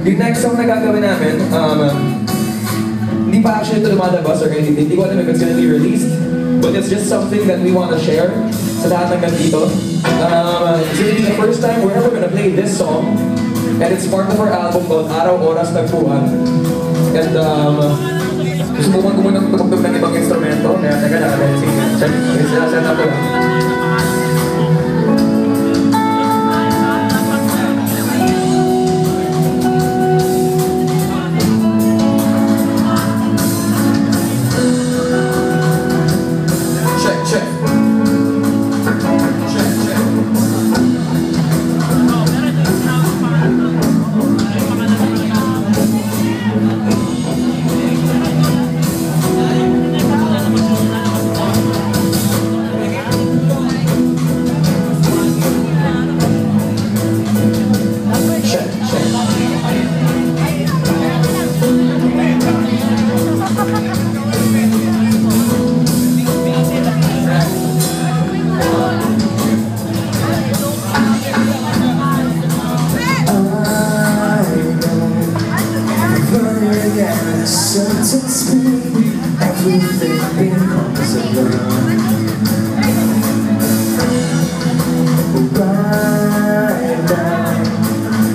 Yung next song na gagawin namin, hindi pa actually ito lumalabas or anything. Hindi ko alam if it's gonna be released. But it's just something that we want to share sa lahat ng nandito. It's gonna be the first time we're ever gonna play this song. And it's part of our album called Araw, Oras, Tagpuan. And gusto ko muna tumugtog ng ibang instrumento. Kaya teka lang, let's see. Set up ko lang.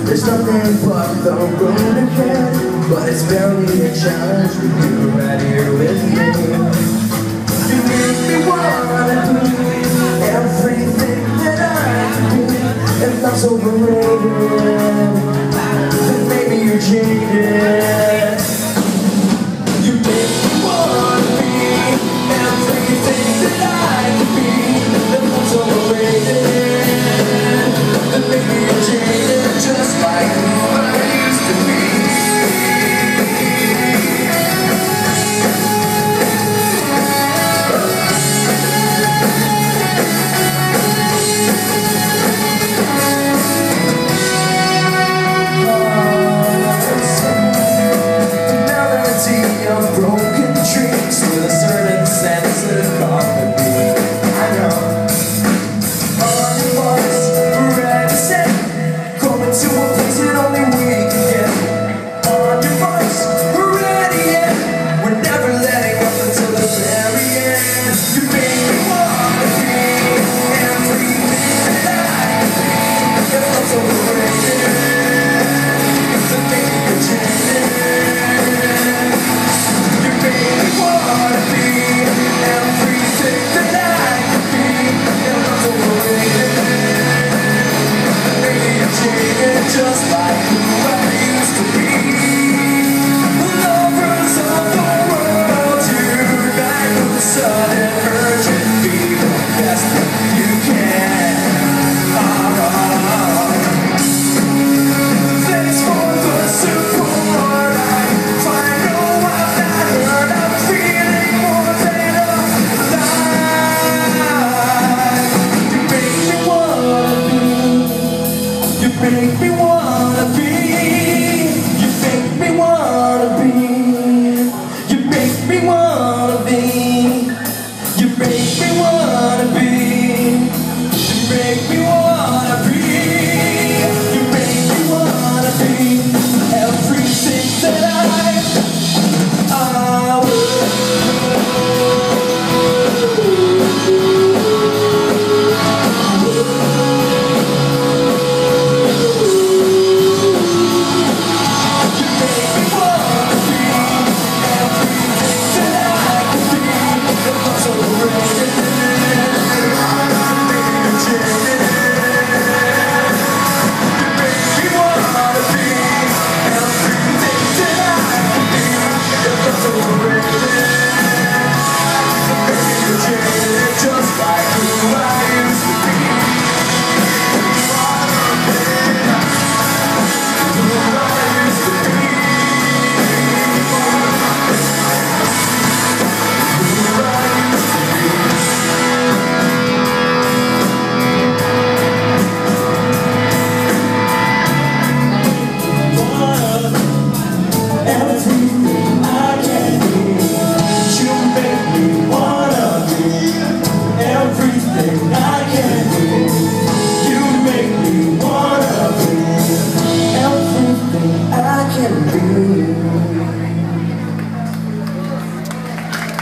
There's nothing but the road ahead, but it's barely a challenge with you right here with me. You make me wanna do everything that I do. If I'm so overrated, then maybe you're jaded. You make me wanna be everything that I can be. If I'm so overrated, then maybe you're jaded. Just like who I used to be.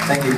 Thank you.